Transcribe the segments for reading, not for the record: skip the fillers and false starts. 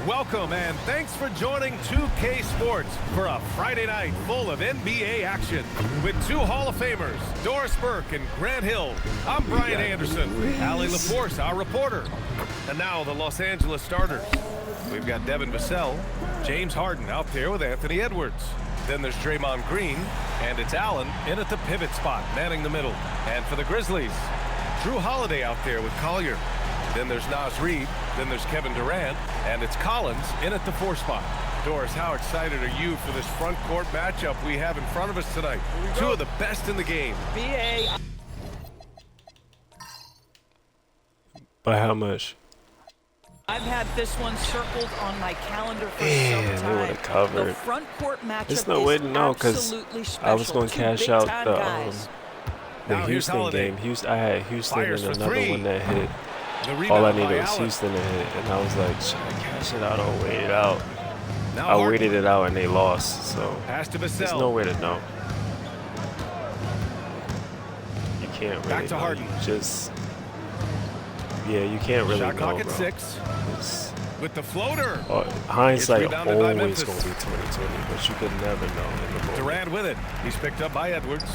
Welcome and thanks for joining 2K Sports for a Friday night full of NBA action with two Hall of Famers, Doris Burke and Grant Hill. I'm Brian Anderson, Allie LaForce, our reporter. And now the Los Angeles starters. We've got Devin Vassell, James Harden out there with Anthony Edwards. Then there's Draymond Green, and it's Allen in at the pivot spot, manning the middle. And for the Grizzlies, Drew Holiday out there with Collier. Then there's Naz Reid, then there's Kevin Durant, and it's Collins in at the 4 spot. Doris, how excited are you for this front court matchup we have in front of us tonight? Two of the best in the game. BA. By how much? I've had this one circled on my calendar for some They time. would have covered. The front court matchup There's no way to know because I was going to cash out the Houston game. I had Houston and another one that hit. All I needed was Houston to hit, and I was like, should I cash it out or wait it out? I waited it out and they lost, so there's no way to know. You can't really know. You can't really know, bro. With the floater. Hindsight always going to be 2020, but you could never know in the moment. Durant with it. He's picked up by Edwards.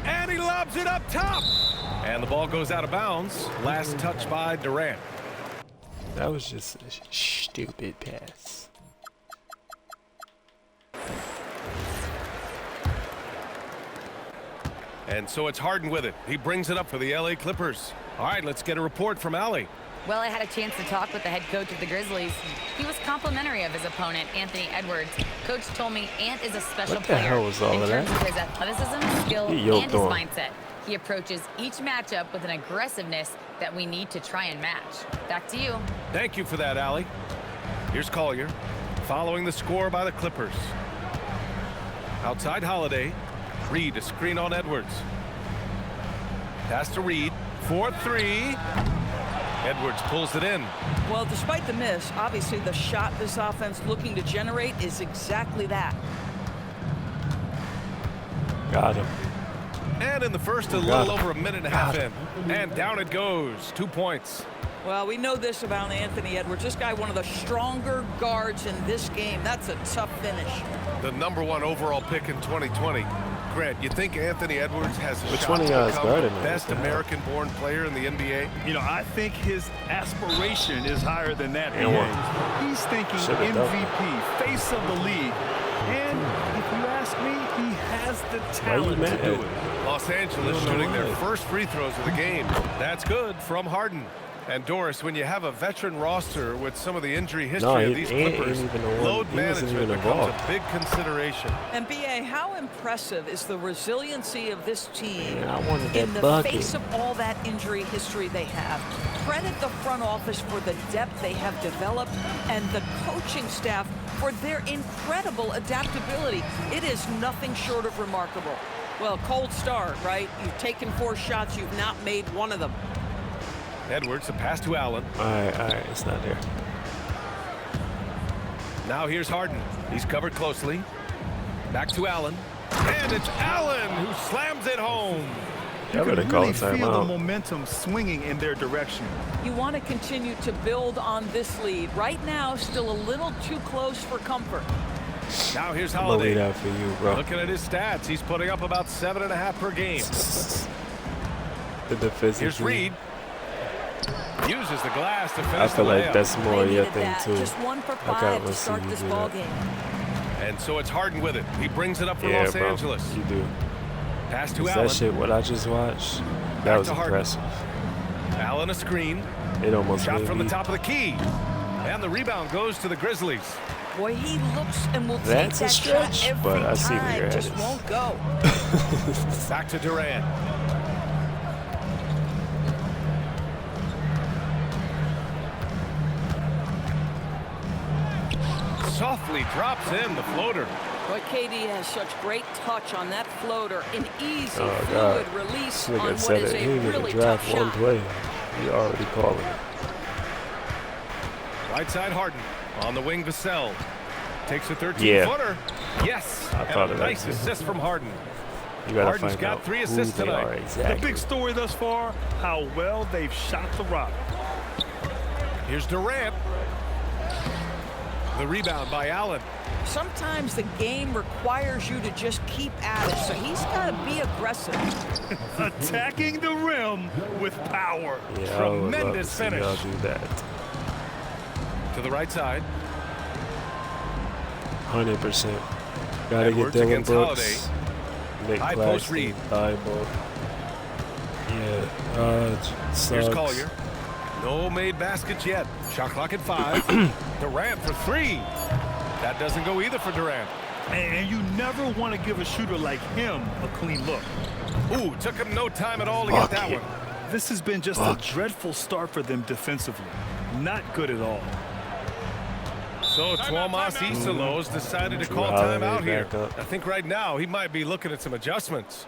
And he lobs it up top. And the ball goes out of bounds. Last touch by Durant. That was just a stupid pass. And so it's Harden with it. He brings it up for the LA Clippers. All right, let's get a report from Allie. Well, I had a chance to talk with the head coach of the Grizzlies. He was complimentary of his opponent, Anthony Edwards. Coach told me Ant is a special player hell was all in of terms that? of his athleticism, skill, and his mindset. He approaches each matchup with an aggressiveness that we need to try and match. Back to you. Thank you for that, Allie. Here's Collier, following the score by the Clippers. Outside Holiday, Reid a screen on Edwards. Pass to Reid, 4-3. Edwards pulls it in. Well, despite the miss, obviously the shot this offense looking to generate is exactly that. Got him. And in the first, a little over a minute and a half in. And down it goes. 2 points. Well, we know this about Anthony Edwards. This guy, one of the stronger guards in this game. That's a tough finish. The #1 overall pick in 2020. Grant, you think Anthony Edwards has a shot to become the best American-born player in the NBA? You know, I think his aspiration is higher than that. He's thinking MVP, face of the league. And if you ask me, he has the talent to do it. Los Angeles shooting their first free throws of the game. That's good from Harden. And Doris, when you have a veteran roster with some of the injury history of these Clippers, load management becomes a big consideration. And BA, how impressive is the resiliency of this team in the face of all that injury history they have? Credit the front office for the depth they have developed and the coaching staff for their incredible adaptability. It is nothing short of remarkable. Well, cold start, right? You've taken 4 shots, you've not made one of them. Edwards, a pass to Allen. All right, it's not there. Now here's Harden. He's covered closely. Back to Allen. And it's Allen who slams it home. You can really feel the momentum swinging in their direction. You want to continue to build on this lead. Right now, still a little too close for comfort. Now here's Holiday. That for you, bro. Looking at his stats, he's putting up about 7.5 per game. Here's Reid. Uses the glass to finish. I feel like that's more your thing too. Just 1 for 5 to start this ball game. And so it's Harden with it. He brings it up for Los Angeles. You do. Pass to Allen. That shit, what I just watched, that was impressive. Allen a screen. It almost shot from the top of the key. And the rebound goes to the Grizzlies. Boy, he looks and will take that shot every but I see time. where you're Just won't go. Back to Durant. Softly drops in the floater. Boy, KD has such great touch on that floater. An easy, fluid release on what is a really tough shot. Play. He already calling it. Right side Harden. On the wing, Vassell. Takes a 13-footer. Yes. I thought of that. Nice assist from Harden. You gotta Harden's find got out 3 assists who they tonight. are exactly. The big story thus far, how well they've shot the rock. Here's Durant. The rebound by Allen. Sometimes the game requires you to just keep at it, so he's got to be aggressive. Attacking the rim with power. Yeah, tremendous finish. I'll do that. To the right side. 100%. Gotta Edwards get Dylan against Brooks. Nick High post read. Thibault. Yeah. Here's Collier. No made baskets yet. Shot clock at 5. Durant for 3. That doesn't go either for Durant. And you never want to give a shooter like him a clean look. Ooh, took him no time at all to get that one. This has been just a dreadful start for them defensively. Not good at all. So Tuomas Isalos decided to call timeout here. I think right now he might be looking at some adjustments.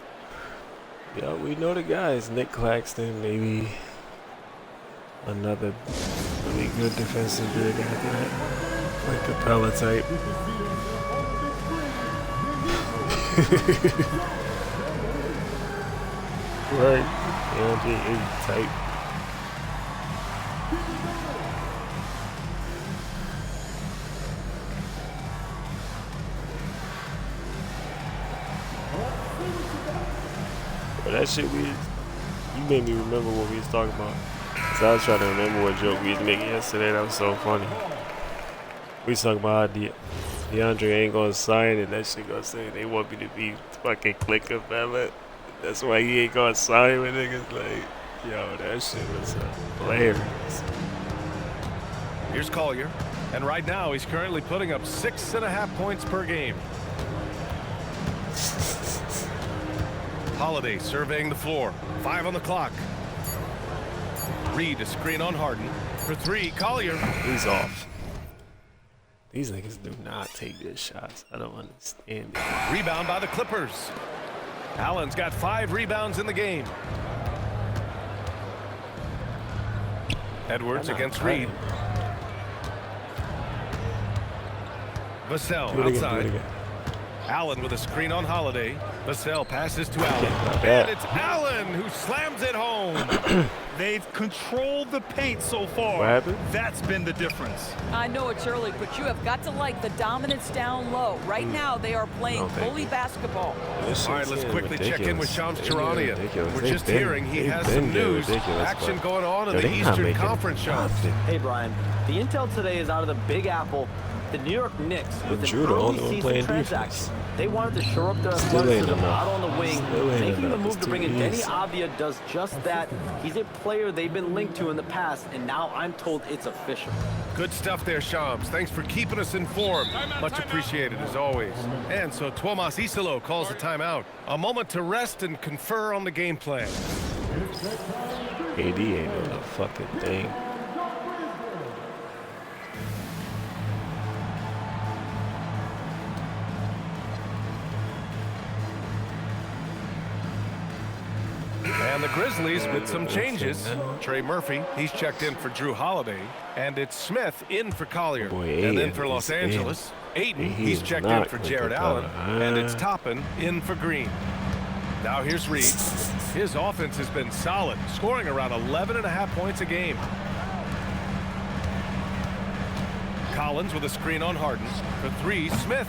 Yeah, we know the guys. Nick Claxton, maybe another really good defensive big after that. Like Capella type. Right. Yeah, type. But that shit you made me remember what we was talking about. So I was trying to remember what joke we was making yesterday. That was so funny. We was talking about how DeAndre ain't gonna sign, and that shit gonna say they want me to be fucking clicker fella. That's why he ain't gonna sign with niggas. Like, yo, that shit was hilarious. Here's Collier, and right now he's currently putting up 6.5 points per game. Holiday surveying the floor. 5 on the clock. Reed a screen on Harden. For 3, Collier. He's off. These niggas do not take good shots. I don't understand it. Rebound by the Clippers. Allen's got 5 rebounds in the game. Edwards against Reed. Vassell outside. Allen with a screen on Holiday. Vassell passes to Allen. And it's Allen who slams it home. They've controlled the paint so far. What happened? That's been the difference. I know it's early, but you have got to like the dominance down low. Right now, they are playing bully basketball. All right, let's quickly check in with Shams Charania. We're just hearing he has some news. Action going on in the Eastern Conference, Shams. Hey, Brian. The intel today is out of the Big Apple. The New York Knicks with an early season transaction. They wanted to shore up their athleticism out on the wing. Making the move to bring in Denny Avdia does just that. He's a player they've been linked to in the past, and now I'm told it's official. Good stuff there, Shams. Thanks for keeping us informed. Much appreciated, as always. And so Tuomas Isalo calls the timeout. A moment to rest and confer on the game plan. AD ain't doing a fucking thing. And the Grizzlies with some changes. Trey Murphy, he's checked in for Drew Holiday. And it's Smith in for Collier. And then for Los Angeles, Ayton, he's checked in for Jared Allen. And it's Toppin in for Green. Now here's Reed. His offense has been solid, scoring around 11.5 points a game. Collins with a screen on Harden. For 3, Smith.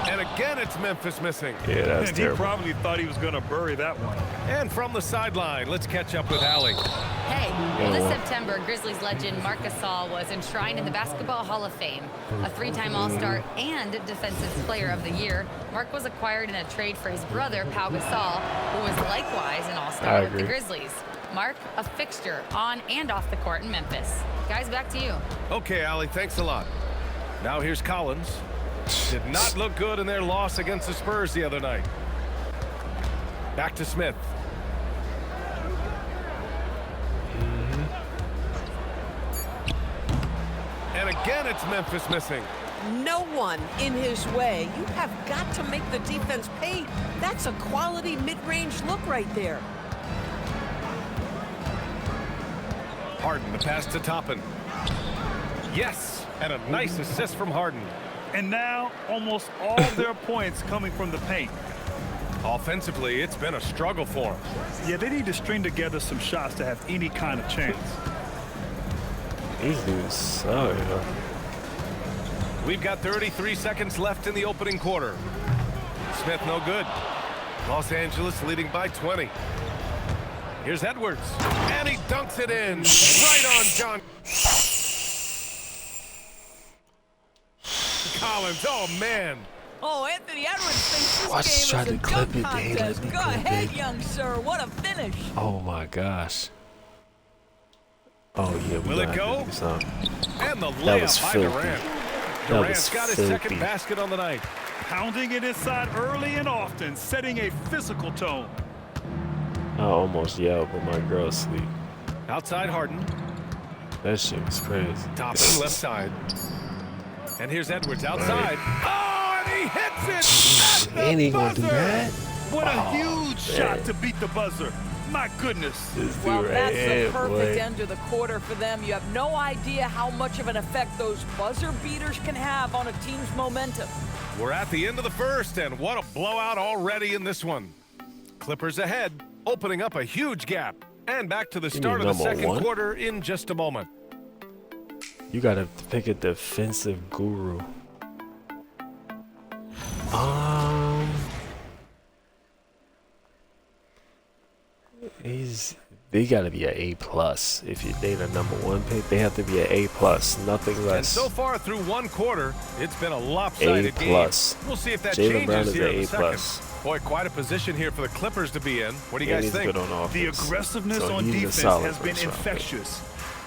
And again, it's Memphis missing. Yeah, that's terrible. He probably thought he was going to bury that one. And from the sideline, let's catch up with Allie. Hey, well, this September, Grizzlies legend Marc Gasol was enshrined in the Basketball Hall of Fame. A 3-time All-Star and Defensive Player of the Year, Marc was acquired in a trade for his brother, Pau Gasol, who was likewise an All-Star with the Grizzlies. Marc, a fixture on and off the court in Memphis. Guys, back to you. Okay, Allie, thanks a lot. Now here's Collins. Did not look good in their loss against the Spurs the other night. Back to Smith. And again, it's Memphis missing. No one in his way. You have got to make the defense pay. That's a quality mid-range look right there. Harden, the pass to Toppin. Yes, and a nice assist from Harden. And now, almost all their points coming from the paint. Offensively, it's been a struggle for them. Yeah, they need to string together some shots to have any kind of chance. These dudes suck. We've got 33 seconds left in the opening quarter. Smith no good. Los Angeles leading by 20. Here's Edwards, and he dunks it in right on John Collins. Oh, man. Oh, Anthony Edwards thinks this game is a dunk contest. Go ahead, young sir. What a finish. Oh, my gosh. Oh, yeah. Will it go? And the That was layup by filthy. Durant. That was Durant's got his second basket on the night. Pounding it inside early and often, setting a physical tone. I almost yelled, but my girl's asleep. Outside Harden. That shit was crazy. Thompson left side. And here's Edwards outside. Oh, and he hits it! Ain't he gonna do that? What a huge shot to beat the buzzer. My goodness. Well, that's the perfect end to the quarter for them. You have no idea how much of an effect those buzzer beaters can have on a team's momentum. We're at the end of the first, and what a blowout already in this one. Clippers ahead, opening up a huge gap. And back to the start of the second quarter in just a moment. You gotta pick a defensive guru. They gotta be an A+. If they the #1 pick, they have to be an A+, nothing less. And so far through one quarter, it's been a lopsided game. We'll see if that Jaylen Brown changes is here an in a second. A+. Boy, quite a position here for the Clippers to be in. What do you guys think? The aggressiveness on defense has been infectious.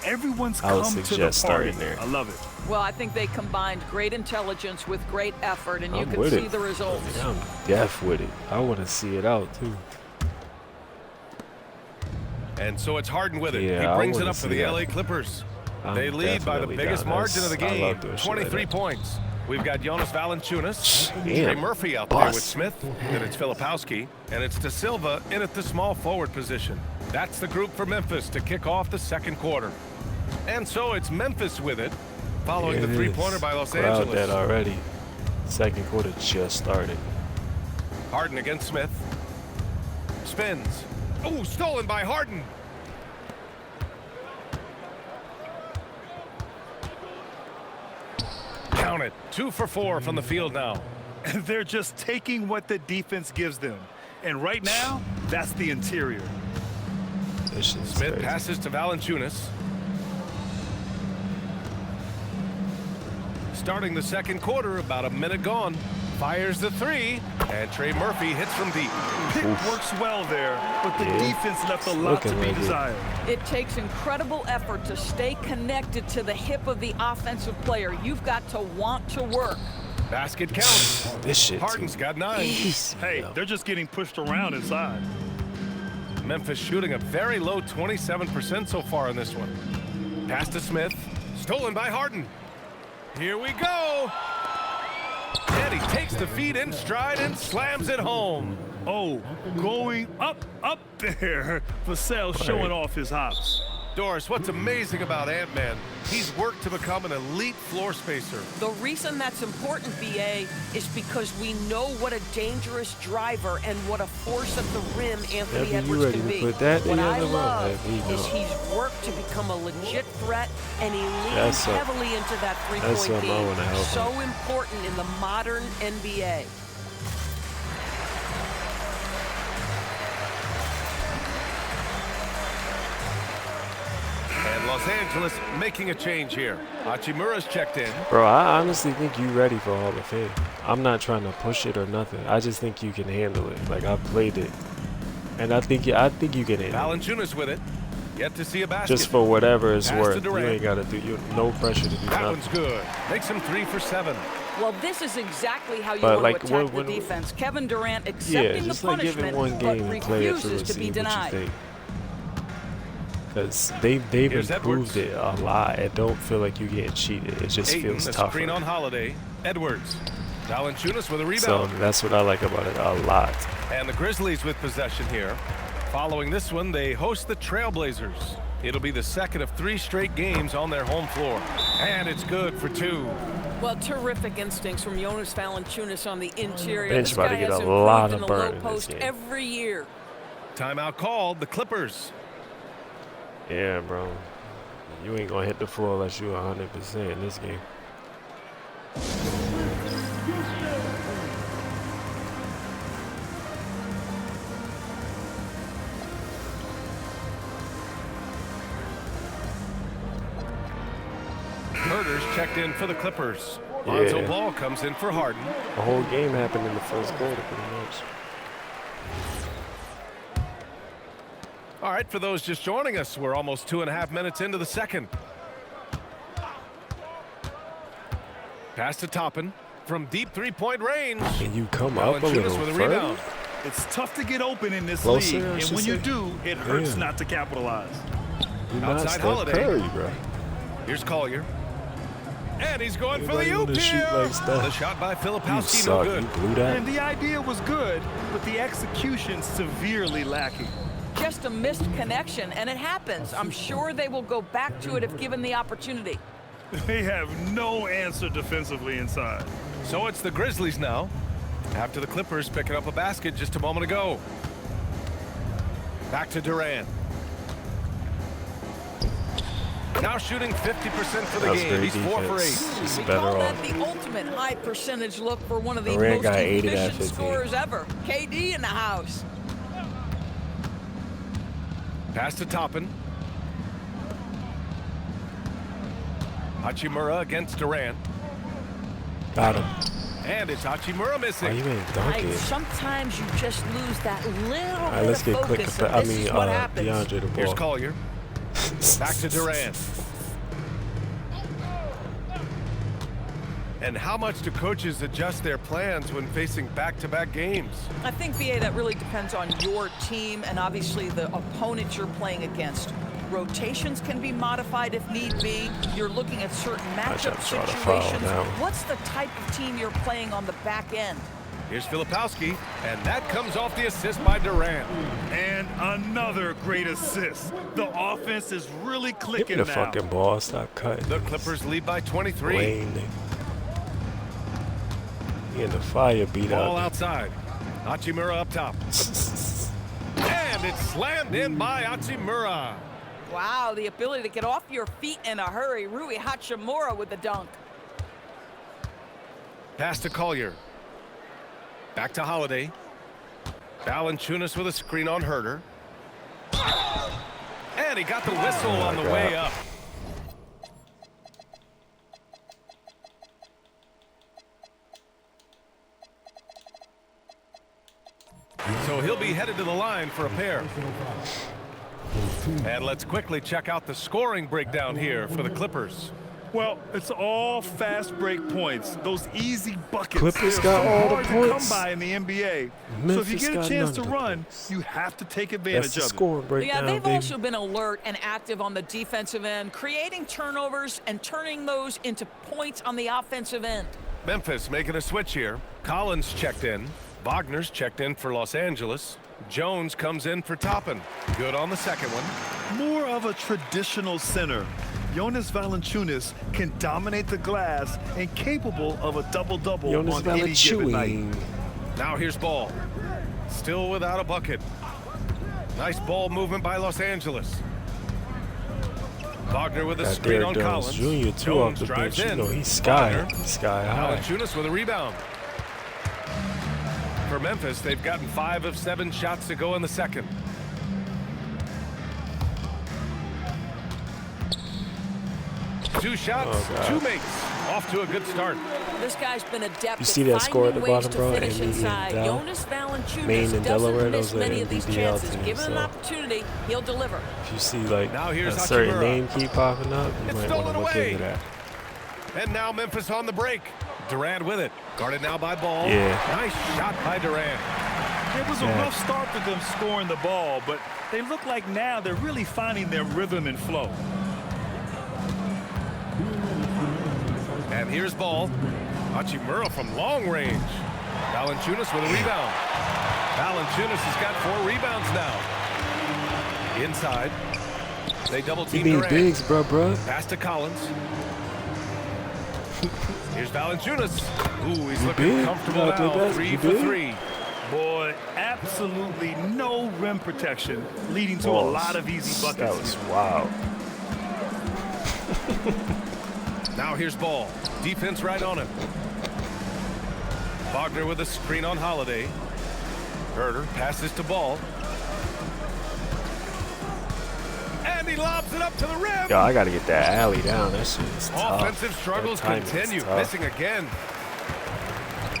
Everyone's come to the party. There. I love it. Well, I think they combined great intelligence with great effort, and you can see the results. Yeah, I'm deaf with it. I want to see it out, too. And so it's Harden with it. He brings it up for the LA Clippers. They lead by the biggest margin of the game, 23 points. We've got Jonas Valanciunas, Trey Murphy out there with Smith, then it's Filipowski, and it's De Silva in at the small forward position. That's the group for Memphis to kick off the second quarter. And so it's Memphis with it, following the three-pointer by Los Angeles. That already. Second quarter just started. Harden against Smith. Spins. Oh, stolen by Harden. Count it. 2 for 4 from the field now. They're just taking what the defense gives them. And right now, that's the interior. Smith passes to Valanciunas. Starting the second quarter, about a minute gone. Fires the three, and Trey Murphy hits from deep. Pick works well there, but the defense left a lot to be desired. It takes incredible effort to stay connected to the hip of the offensive player. You've got to want to work. Basket counts. This shit Harden's got 9. Hey, they're just getting pushed around inside. Memphis shooting a very low 27% so far in this one. Pass to Smith. Stolen by Harden. Here we go. And he takes the feed in stride and slams it home. Oh, going up there. Vassell showing off his hops. Doris, what's amazing about Ant-Man, he's worked to become an elite floor spacer. The reason that's important, BA, is because we know what a dangerous driver and what a force at the rim Anthony Edwards can be. What I love is he's worked to become a legit threat, and he leans heavily into that three-point game. So important in the modern NBA. And Los Angeles making a change here. Hachimura's checked in. Bro, I honestly think you're ready for Hall of Fame. I'm not trying to push it or nothing. I just think you can handle it. Like, I've played it. And I think you can handle it. Valanciunas with it. Yet to see a basket. Just for whatever it's worth. You ain't got to do no pressure to do that nothing. One's good. Makes him 3 for 7. Well, this is exactly how you want to attack the defense. Kevin Durant accepting the punishment, but refuses to be denied. Because they've improved it a lot. It don't feel like you getting cheated. It just feels tougher. Screen on Holiday. Edwards. Valanciunas with a rebound. So that's what I like about it a lot. And the Grizzlies with possession here. Following this one, they host the Trailblazers. It'll be the second of 3 straight games on their home floor. And it's good for 2. Well, terrific instincts from Jonas Valanciunas on the interior. Bench about to get a lot of burn in this game. Every year. Timeout called. The Clippers. Yeah, bro. You ain't going to hit the floor unless you're 100% in this game. Herder's checked in for the Clippers. Lonzo Ball comes in for Harden. The whole game happened in the first quarter, pretty much. All right, for those just joining us, we're almost 2.5 minutes into the second. Pass to Toppin from deep three-point range. And you come up a little with a further. rebound. It's tough to get open in this Closer, league, and when you do, it hurts not to capitalize. You're not Outside Steph Holiday. Curry, bro. Here's Collier. And he's going for the Anybody oop wanna shoot here. like Steph? The shot by You Filipowski, no suck. good. You blew that. And the idea was good, but the execution severely lacking. Just a missed connection, and it happens. I'm sure they will go back to it if given the opportunity. They have no answer defensively inside. So it's the Grizzlies now, after the Clippers picking up a basket just a moment ago. Back to Durant. Now shooting 50% for the That's game. great He's 4 for 8. defense. We Better call that off. the ultimate high percentage look for one of the Durant most got 8 at efficient 15. scorers ever. KD in the house. Pass to Toppin. Hachimura against Durant. Got him. And it's Hachimura Why missing. you ain't dunk it? Sometimes you just lose that little All right, bit let's of get quick. focus, and this is what happens. DeAndre the Here's ball. Collier. Back to Durant. And how much do coaches adjust their plans when facing back-to-back games? I think, BA, that really depends on your team and obviously the opponent you're playing against. Rotations can be modified if need be. You're looking at certain matchup try to foul situations. now. What's the type of team you're playing on the back end? Here's Filipowski, and that comes off the assist by Durant. And another great assist. The offense is really Give me clicking the now. fucking ball. Stop cutting. The Clippers lead by 23. Wayne. He in the fire beat Ball out. outside. Hachimura up top. And it's slammed in by Hachimura. Wow, the ability to get off your feet in a hurry. Rui Hachimura with the dunk. Pass to Collier. Back to Holiday. Valanciunas with a screen on Herder. And he got the whistle on the way up. So he'll be headed to the line for a pair. And let's quickly check out the scoring breakdown here for the Clippers. Well, it's all fast break points. Those easy buckets. Clippers They're got so all the hard to points. come by in the NBA. So Memphis if you get got a chance none to of the run, points. you have to take That's advantage the of it. scoring breakdown, Yeah, they've baby. also been alert and active on the defensive end, creating turnovers and turning those into points on the offensive end. Memphis making a switch here. Collins checked in. Wagner's checked in for Los Angeles. Jones comes in for Toppin. Good on the second one. More of a traditional center. Jonas Valanciunas can dominate the glass and capable of a double-double Jonas on any given night. Valanciunas. Now here's Ball. Still without a bucket. Nice ball movement by Los Angeles. Wagner with a Got screen Derek on Jones Collins. Jr. too Jones off the drives bench. You in. know, he's Wagner. sky high. Valanciunas with a rebound. For Memphis, they've gotten 5 of 7 shots to go in the second. Two shots, two makes. Off to a good start. This guy's been adept. You see that score at the bottom, bro? And And Jonas Valanciunas Maine and doesn't Delaware, miss those are many of these NBL chances. teams, Given an so. opportunity, he'll deliver. If you see like Now here's a certain Hachimura. name keep popping up, you It's might stolen want to look away. into that. And now Memphis on the break. Durant with it. Guarded now by Ball. Yeah. Nice shot by Durant. It was a rough start for them scoring the ball, but they look like now they're really finding their rhythm and flow. And here's Ball. Hachimura from long range. Valanciunas with a rebound. Valanciunas has got 4 rebounds now. Inside. They double You team need Durant. bigs, bro. Pass to Collins. Here's Valanciunas. Ooh, he's looking big? comfortable You gotta do now. that? 3 You for big? 3. Boy, absolutely no rim protection, leading to a lot of easy buckets. That was wild. Now here's Ball. Defense right on him. Wagner with a screen on Holiday. Herder passes to Ball. And he lobs it up to the rim. Yo, I got to get that alley down. That shit is tough. Offensive struggles continue. Missing again.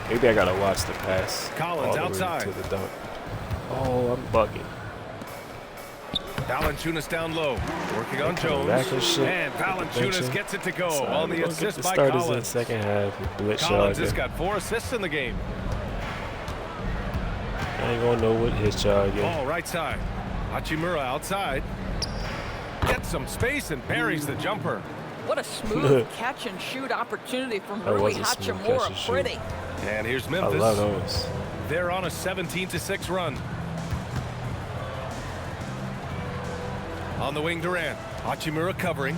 Maybe I got to watch the pass. Collins all the outside. way to the dunk. Oh, I'm bugging. Valanciunas down low, working on Jones, and Valanciunas gets it to go on the assist by Collins. In the second half, Collins has got 4 assists in the game. I ain't gonna know what his charge is. Ball right side. Hachimura outside. Gets some space and buries the jumper. What a smooth catch and shoot opportunity from Rui Hachimura. Pretty. And here's Memphis. I love those. They're on a 17-6 run. On the wing, Durant. Hachimura covering.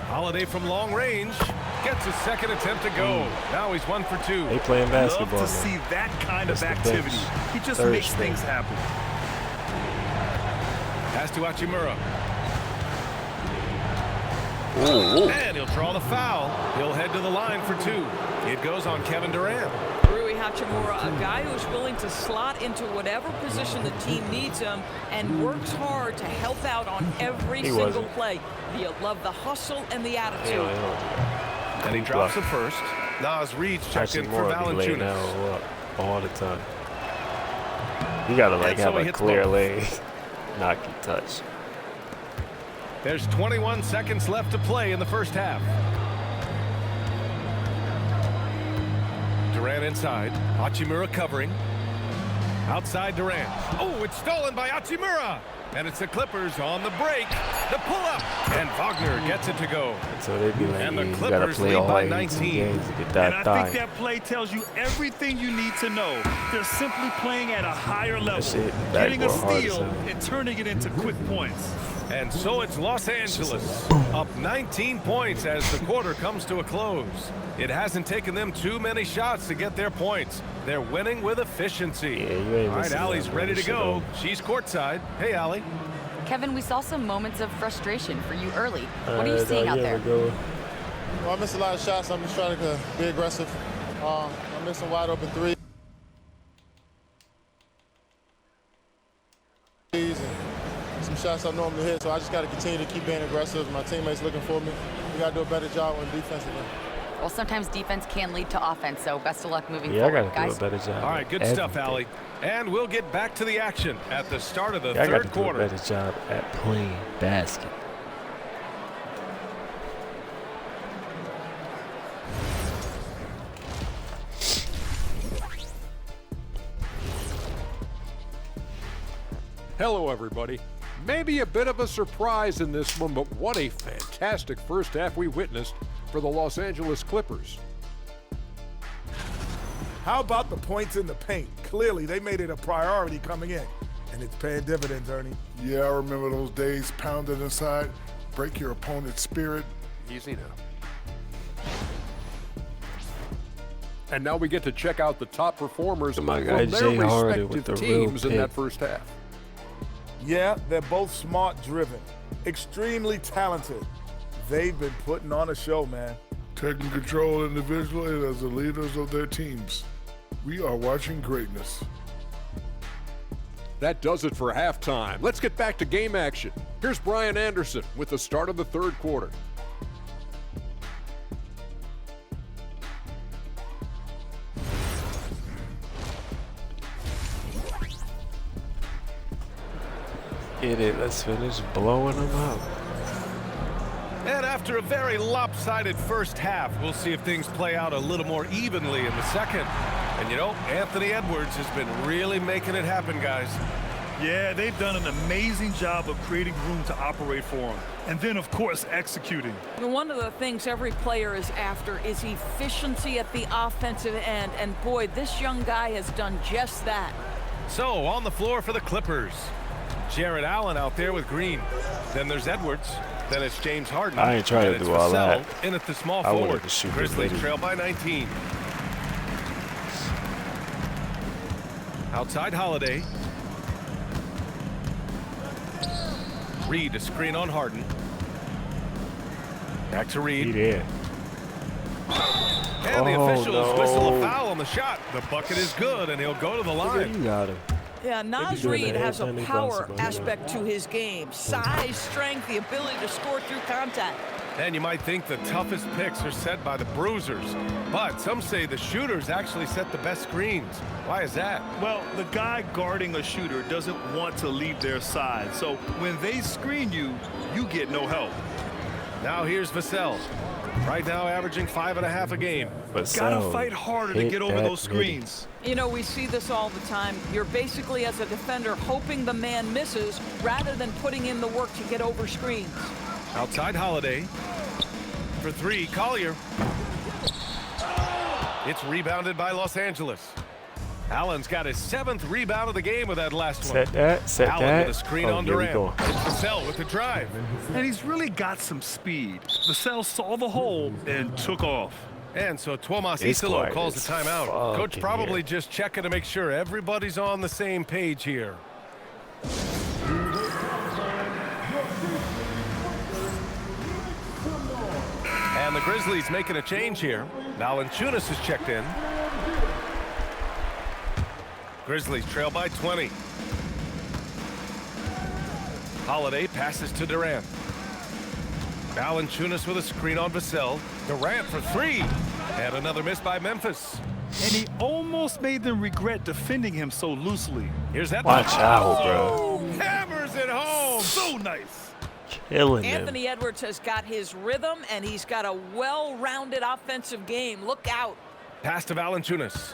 Holiday from long range. Gets his second attempt to go. Now he's 1 for 2. They playing basketball. Love to see that kind of activity. He just makes things happen. Pass to Hachimura. Ooh. And he'll draw the foul. He'll head to the line for 2. It goes on Kevin Durant. Rui Hachimura, a guy who's willing to slot into whatever position the team needs him and works hard to help out on every single play. You love the hustle and the attitude. And he drops it first. Nas Reed's checked in for Valanciunas. All the time. You gotta have a clear lane. Not get touched. There's 21 seconds left to play in the first half. Durant inside. Hachimura covering. Outside Durant. Oh, it's stolen by Hachimura. And it's the Clippers on the break. The pull-up. And Wagner gets it to go. So they be like, and the you Clippers gotta play lead all by 19 games to get And that I think that play tells you everything you need to know. They're simply playing at a higher level. Getting a steal and turning it into quick points. And so it's Los Angeles up 19 points as the quarter comes to a close. It hasn't taken them too many shots to get their points. They're winning with efficiency. All right, Allie's ready to go. She's courtside. Hey, Allie. Kevin, we saw some moments of frustration for you early. What are you seeing out there? Well, I missed a lot of shots. I'm just trying to be aggressive. I missed some wide open threes. Some shots I normally hit, so I just got to continue to keep being aggressive. My teammates looking for me. We got to do a better job on defensively. Well, sometimes defense can lead to offense, so best of luck moving forward, I got to guys. do a better job. All right, good stuff, Allie. And we'll get back to the action at the start of the third quarter. I got to do a better job at playing basket. Hello, everybody. Maybe a bit of a surprise in this one, but what a fantastic first half we witnessed for the Los Angeles Clippers. How about the points in the paint? Clearly, they made it a priority coming in, and it's paying dividends, Ernie. Yeah, I remember those days pounded inside, break your opponent's spirit. Easy now. And now we get to check out the top performers from their respective teams in that first half. Yeah, they're both smart-driven, extremely talented. They've been putting on a show, man. Taking control individually as the leaders of their teams. We are watching greatness. That does it for halftime. Let's get back to game action. Here's Brian Anderson with the start of the third quarter. Get it. Let's finish blowing them out. And after a very lopsided first half, we'll see if things play out a little more evenly in the second. And you know, Anthony Edwards has been really making it happen, guys. Yeah, they've done an amazing job of creating room to operate for him. And then, of course, executing. One of the things every player is after is efficiency at the offensive end. And boy, this young guy has done just that. So, on the floor for the Clippers. Jarrett Allen out there with Green. Then there's Edwards. Then it's James Harden. I ain't trying to do all that. In at the small forward. Grizzlies trail by 19. Outside Holiday. Reed, a screen on Harden. Back to Reed. Yeah. And the officials whistle a foul on the shot. The bucket is good, and he'll go to the line. You got him. Yeah, Naz Reid has a power aspect to his game. Size, strength, the ability to score through contact. And you might think the toughest picks are set by the bruisers, but some say the shooters actually set the best screens. Why is that? Well, the guy guarding a shooter doesn't want to leave their side, so when they screen you, you get no help. Now here's Vassell. Right now averaging 5.5 a game. Gotta fight harder to get over those screens. You know, we see this all the time. You're basically, as a defender, hoping the man misses rather than putting in the work to get over screens. Outside Holiday. For three, Collier. It's rebounded by Los Angeles. Allen's got his 7th rebound of the game with that last one. Set Allen that. with a screen on Durant. It's Vassell with the drive. And he's really got some speed. Vassell saw the hole and took off. And so Tuomas Isalo calls the timeout. Coach probably just checking to make sure everybody's on the same page here. And the Grizzlies making a change here. Valanciunas is checked in. Grizzlies trail by 20. Holiday passes to Durant. Valanciunas with a screen on Vassell. Durant for three. And another miss by Memphis. And he almost made them regret defending him so loosely. Here's that. Watch out, bro. Oh, hammers it home. So nice. Killing him. Anthony Edwards has got his rhythm, and he's got a well-rounded offensive game. Look out. Pass to Valanciunas.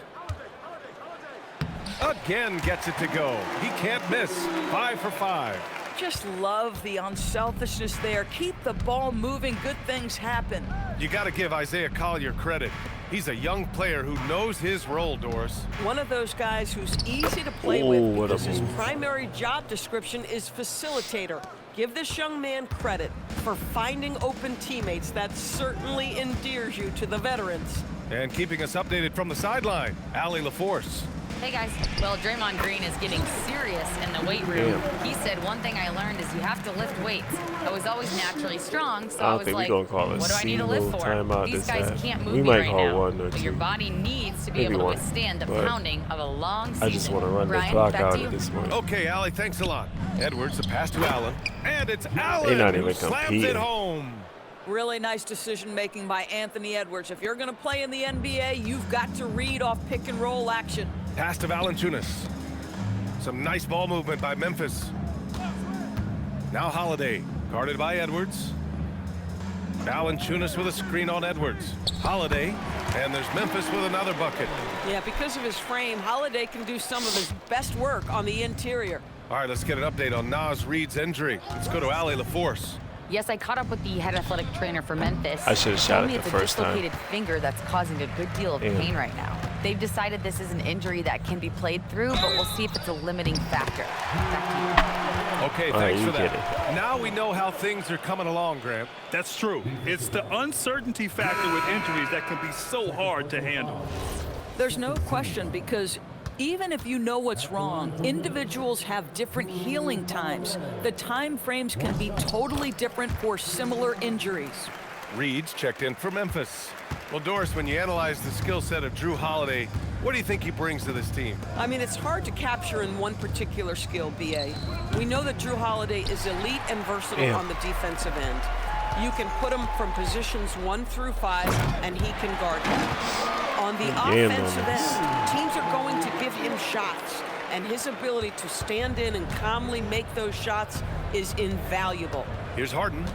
Again gets it to go. He can't miss. 5 for 5. Just love the unselfishness there. Keep the ball moving. Good things happen. You got to give Isaiah Collier credit. He's a young player who knows his role, Doris. One of those guys who's easy to play with because his primary job description is facilitator. Give this young man credit for finding open teammates. That certainly endears you to the veterans. And keeping us updated from the sideline, Allie LaForce. Hey guys, well, Draymond Green is getting serious in the weight room. He said, one thing I learned is you have to lift weights. I was always naturally strong, so I was like, what do I need to lift for? These guys can't move me right now, but your body needs to be able to withstand the pounding of a long season. I just want to run the Brian, clock back out to you. at this point. Okay, Allie, thanks a lot. Edwards, the pass to Allen. And it's Allen who slams it home. Really nice decision-making by Anthony Edwards. If you're going to play in the NBA, you've got to read off pick-and-roll action. Pass to Valanciunas. Some nice ball movement by Memphis. Now Holiday, guarded by Edwards. Valanciunas with a screen on Edwards. Holiday, and there's Memphis with another bucket. Yeah, because of his frame, Holiday can do some of his best work on the interior. All right, let's get an update on Naz Reid's injury. Let's go to Allie LaForce. Yes, I caught up with the head athletic trainer for Memphis. I should have shot it the first time. It's a dislocated finger that's causing a good deal of pain right now. They've decided this is an injury that can be played through, but we'll see if it's a limiting factor. Back to you. Okay, thanks for that. Now we know how things are coming along, Grant. That's true. It's the uncertainty factor with injuries that can be so hard to handle. There's no question, because even if you know what's wrong, individuals have different healing times. The time frames can be totally different for similar injuries. Reid's checked in for Memphis. Well, Doris, when you analyze the skill set of Drew Holiday, what do you think he brings to this team? I mean, it's hard to capture in one particular skill, B.A. We know that Drew Holiday is elite and versatile on the defensive end. You can put him from positions 1 through 5, and he can guard them. On the offensive end, teams are going to give him shots, and his ability to stand in and calmly make those shots is invaluable. Here's Harden.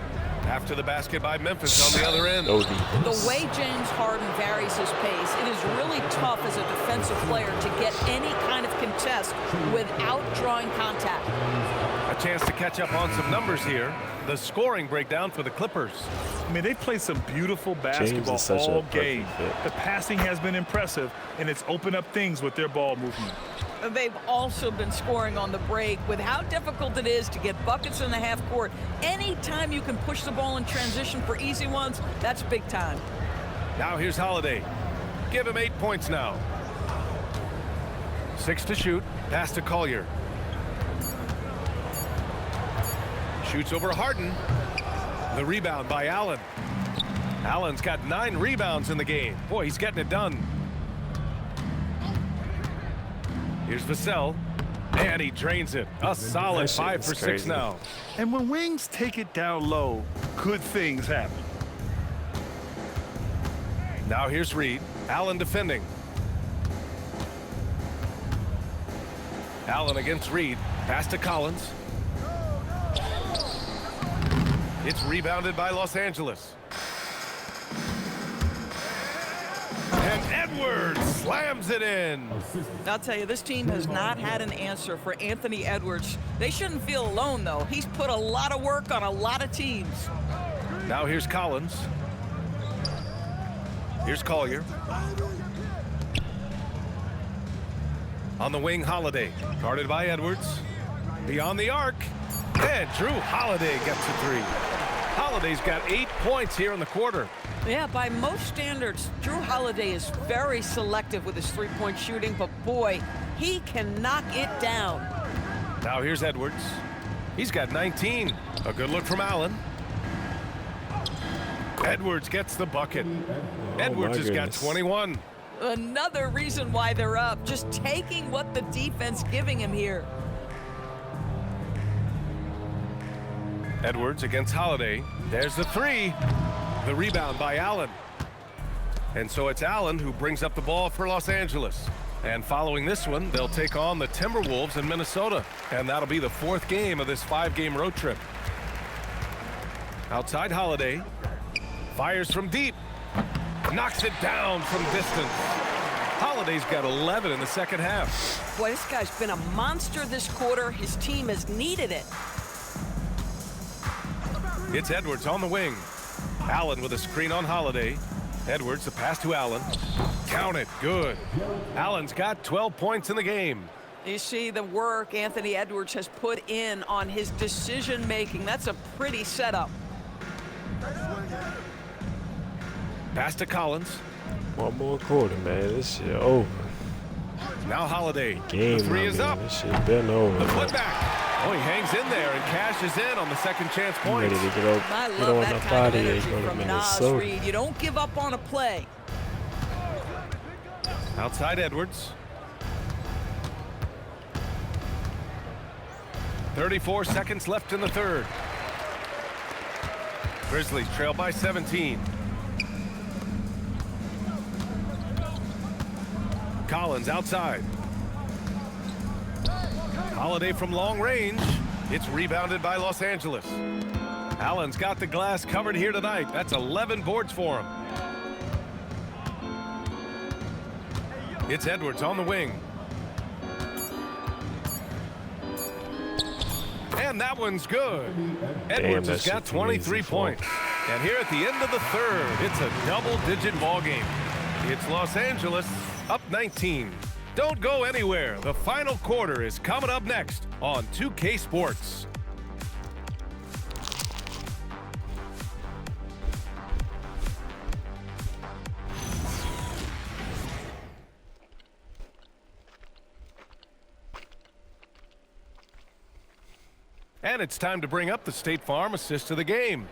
After the basket by Memphis on the other end. The way James Harden varies his pace, it is really tough as a defensive player to get any kind of contest without drawing contact. A chance to catch up on some numbers here. The scoring breakdown for the Clippers. I mean, they play some beautiful basketball all game. The passing has been impressive, and it's opened up things with their ball movement. They've also been scoring on the break. With how difficult it is to get buckets in the half court, anytime you can push the ball in transition for easy ones, that's big time. Now here's Holiday. Give him 8 points now. 6 to shoot. Pass to Collier. Shoots over Harden. The rebound by Allen. Allen's got 9 rebounds in the game. Boy, he's getting it done. Here's Vassell. And he drains it. A solid 5 for 6 now. And when Wings take it down low, good things happen. Now here's Reed. Allen defending. Allen against Reed. Pass to Collins. It's rebounded by Los Angeles. And Edwards slams it in. I'll tell you, this team has not had an answer for Anthony Edwards. They shouldn't feel alone, though. He's put a lot of work on a lot of teams. Now here's Collins. Here's Collier. On the wing, Holiday. Guarded by Edwards. Beyond the arc. And Drew Holiday gets a 3. Holiday's got 8 points here in the quarter. Yeah, by most standards, Drew Holiday is very selective with his three-point shooting, but boy, he can knock it down. Now here's Edwards. He's got 19. A good look from Allen. Edwards gets the bucket. Edwards has got 21. Another reason why they're up, just taking what the defense giving him here. Edwards against Holiday. There's the 3. The rebound by Allen. And so it's Allen who brings up the ball for Los Angeles. And following this one, they'll take on the Timberwolves in Minnesota. And that'll be the 4th game of this 5-game road trip. Outside Holiday. Fires from deep. Knocks it down from distance. Holiday's got 11 in the second half. Boy, this guy's been a monster this quarter. His team has needed it. It's Edwards on the wing. Allen with a screen on Holiday. Edwards, the pass to Allen. Count it, good. Allen's got 12 points in the game. You see the work Anthony Edwards has put in on his decision-making. That's a pretty setup. Pass to Collins. One more quarter, man. This shit over. Now Holiday. Game, the 3 is up. This shit been over. The putback. Oh, he hangs in there and cashes in on the second chance point. Ready to get up. I love that kind of energy from Nas Reed. You don't give up on a play. Outside Edwards. 34 seconds left in the third. Grizzlies trail by 17. Collins outside. Holiday from long range. It's rebounded by Los Angeles. Allen's got the glass covered here tonight. That's 11 boards for him. It's Edwards on the wing. And that one's good. Edwards has got 23 points. And here at the end of the third, it's a double-digit ball game. It's Los Angeles up 19. Don't go anywhere. The final quarter is coming up next on 2K Sports. And it's time to bring up the State Farm assist of the game.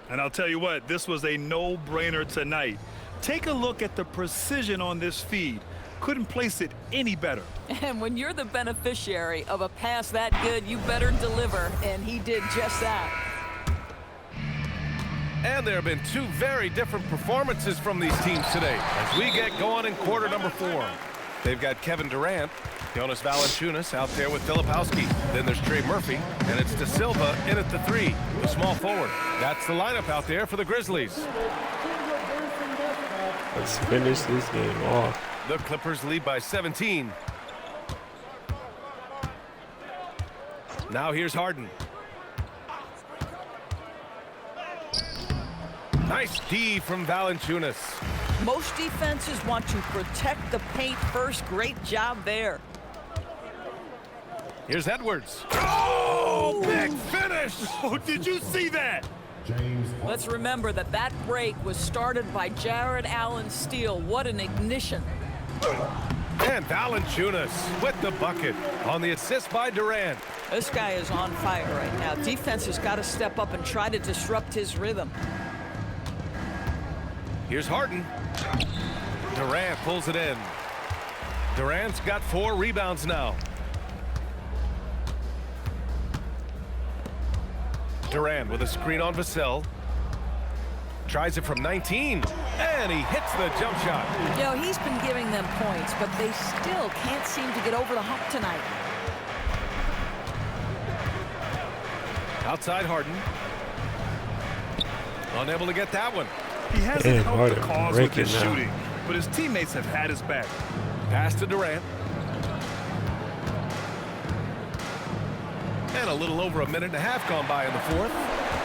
And I'll tell you what, this was a no-brainer tonight. Take a look at the precision on this feed. Couldn't place it any better. And when you're the beneficiary of a pass that good, you better deliver, and he did just that. And there have been 2 very different performances from these teams today as we get going in quarter number 4. They've got Kevin Durant, Jonas Valanciunas out there with Filipowski. Then there's Trey Murphy, and it's De Silva in at the 3, the small forward. That's the lineup out there for the Grizzlies. Let's finish this game off. The Clippers lead by 17. Now here's Harden. Nice D from Valanciunas. Most defenses want to protect the paint first. Great job there. Here's Edwards. Oh, big finish! Oh, did you see that? Let's remember that break was started by Jared Allen's steal. What an ignition. And Valanciunas with the bucket on the assist by Durant. This guy is on fire right now. Defense has got to step up and try to disrupt his rhythm. Here's Harden. Durant pulls it in. Durant's got 4 rebounds now. Durant with a screen on Vassell. Tries it from 19, and he hits the jump shot. You know, he's been giving them points, but they still can't seem to get over the hump tonight. Outside Harden. Unable to get that one. He hasn't helped the cause with his shooting, but his teammates have had his back. Pass to Durant. And a little over a minute and a half gone by in the fourth.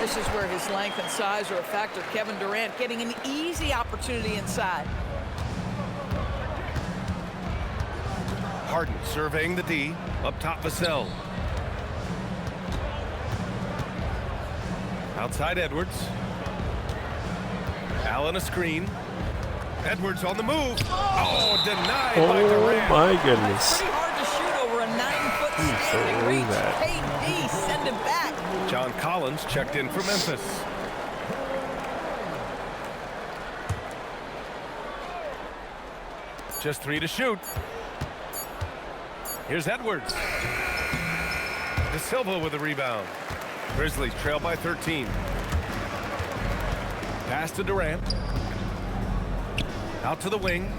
This is where his length and size are a factor. Kevin Durant getting an easy opportunity inside. Harden surveying the D. Up top, Vassell. Outside Edwards. Allen a screen. Edwards on the move. Oh, denied by Durant. Oh my goodness. Pretty hard to shoot over a 9-foot standing reach. KD, send him back. John Collins checked in for Memphis. Just 3 to shoot. Here's Edwards. De Silva with a rebound. Grizzlies trail by 13. Pass to Durant. Out to the wing.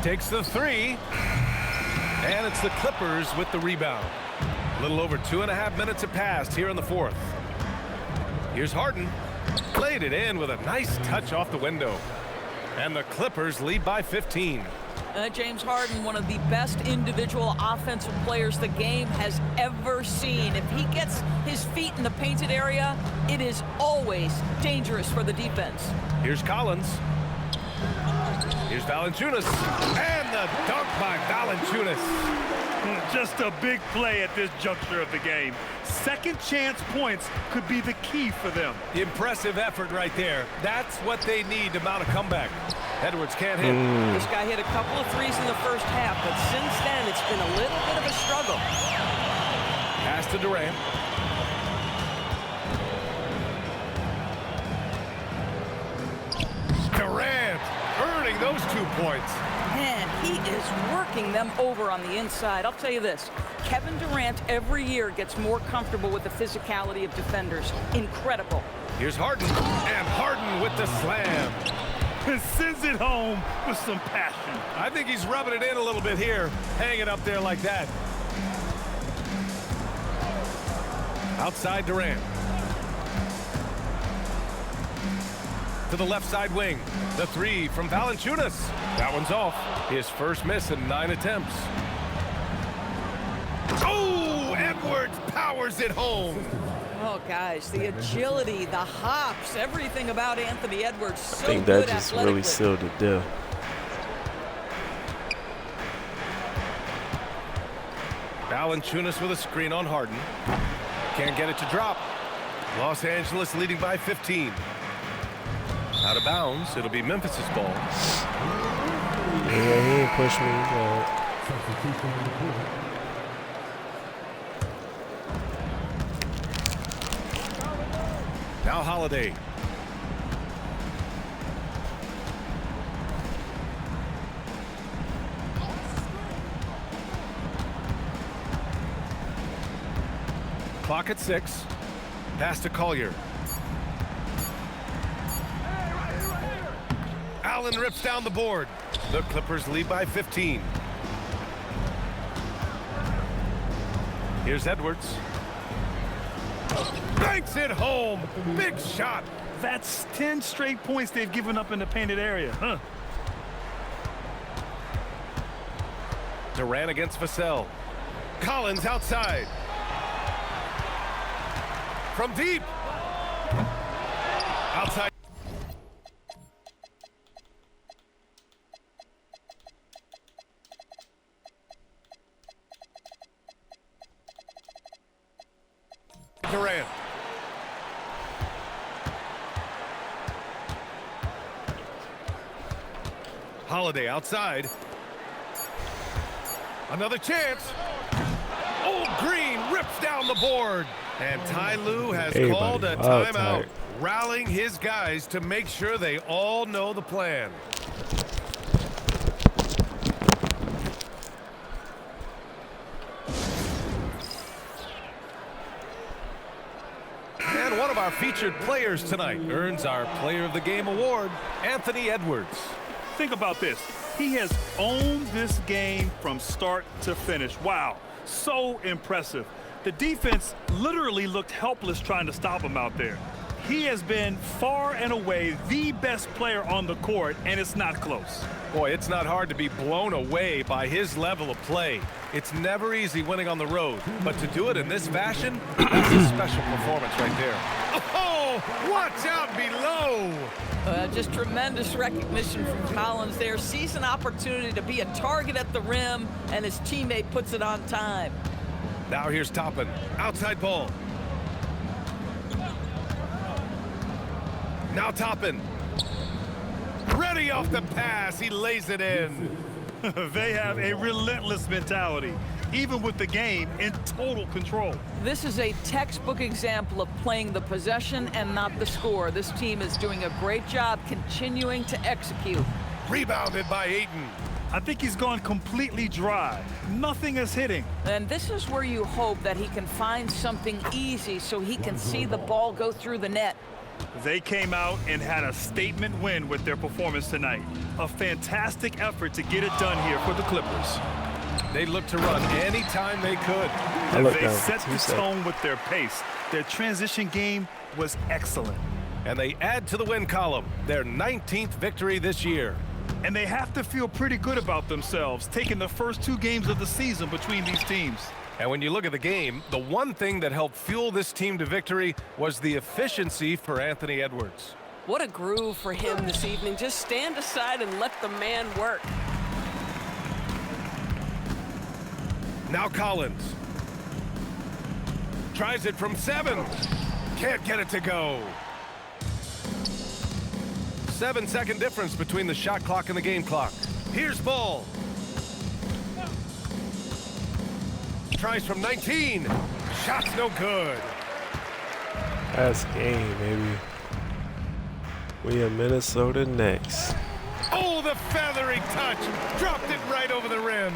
Takes the 3. And it's the Clippers with the rebound. A little over 2.5 minutes have passed here in the fourth. Here's Harden. Played it in with a nice touch off the window. And the Clippers lead by 15. James Harden, one of the best individual offensive players the game has ever seen. If he gets his feet in the painted area, it is always dangerous for the defense. Here's Collins. Here's Valanciunas. And the dunk by Valanciunas. Just a big play at this juncture of the game. Second chance points could be the key for them. Impressive effort right there. That's what they need to mount a comeback. Edwards can't hit. This guy hit a couple of threes in the first half, but since then it's been a little bit of a struggle. Pass to Durant. Durant earning those 2 points. Man, he is working them over on the inside. I'll tell you this, Kevin Durant every year gets more comfortable with the physicality of defenders. Incredible. Here's Harden, and Harden with the slam. And sends it home with some passion. I think he's rubbing it in a little bit here, hanging up there like that. Outside Durant. To the left side wing. The 3 from Valanciunas. That one's off. His first miss in 9 attempts. Oh, Edwards powers it home. Oh, guys, the agility, the hops, everything about Anthony Edwards. So I think that just really sealed the deal. Valanciunas with a screen on Harden. Can't get it to drop. Los Angeles leading by 15. Out of bounds. It'll be Memphis's ball. Yeah, he ain't push me. Now Holiday. Clock at 6. Pass to Collier. Allen rips down the board. The Clippers lead by 15. Here's Edwards. Banks it home. Big shot. That's 10 straight points they've given up in the painted area, huh? Durant against Vassell. Collins outside. From deep. Outside. Durant. Holiday outside. Another chance. Old Green rips down the board. And Ty Lue has Everybody called a wild timeout, tired. rallying his guys to make sure they all know the plan. And one of our featured players tonight earns our Player of the Game award, Anthony Edwards. Think about this. He has owned this game from start to finish. Wow, so impressive. The defense literally looked helpless trying to stop him out there. He has been far and away the best player on the court, and it's not close. Boy, it's not hard to be blown away by his level of play. It's never easy winning on the road, but to do it in this fashion, that's a special performance right there. Oh, watch out below. Just tremendous recognition from Collins there. Sees an opportunity to be a target at the rim, and his teammate puts it on time. Now here's Toppin. Outside ball. Now Toppin. Ready off the pass. He lays it in. They have a relentless mentality, even with the game in total control. This is a textbook example of playing the possession and not the score. This team is doing a great job continuing to execute. Rebounded by Ayton. I think he's gone completely dry. Nothing is hitting. And this is where you hope that he can find something easy so he can see the ball go through the net. They came out and had a statement win with their performance tonight. A fantastic effort to get it done here for the Clippers. They looked to run anytime they could. They set the tone with their pace. Their transition game was excellent. And they add to the win column, their 19th victory this year. And they have to feel pretty good about themselves, taking the first 2 games of the season between these teams. And when you look at the game, the one thing that helped fuel this team to victory was the efficiency for Anthony Edwards. What a groove for him this evening. Just stand aside and let the man work. Now Collins. Tries it from 7. Can't get it to go. 7-second difference between the shot clock and the game clock. Here's Ball. Tries from 19. Shot's no good. That's game, baby. We are Minnesota next. Oh, the feathery touch. Dropped it right over the rim.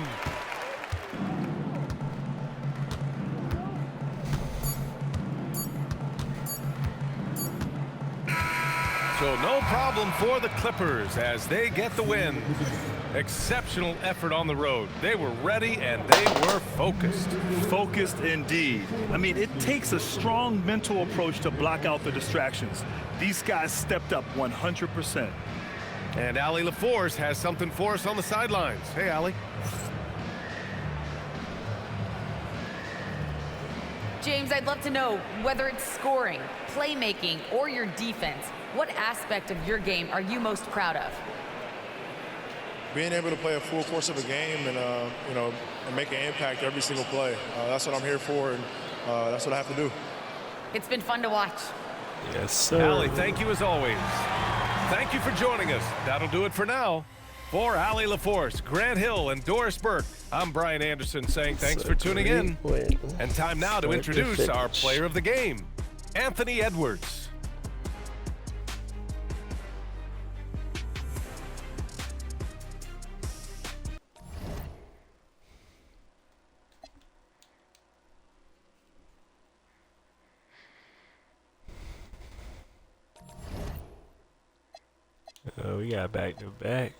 So no problem for the Clippers as they get the win. Exceptional effort on the road. They were ready and they were focused. Focused indeed. I mean, it takes a strong mental approach to block out the distractions. These guys stepped up 100%. And Allie LaForce has something for us on the sidelines. Hey, Allie. James, I'd love to know whether it's scoring, playmaking, or your defense. What aspect of your game are you most proud of? Being able to play a full course of a game and, and make an impact every single play. That's what I'm here for, and that's what I have to do. It's been fun to watch. Yes, sir. Allie, thank you as always. Thank you for joining us. That'll do it for now. For Allie LaForce, Grant Hill, and Doris Burke, I'm Brian Anderson saying thanks for tuning in. And time now to introduce our player of the game, Anthony Edwards. We got back to back.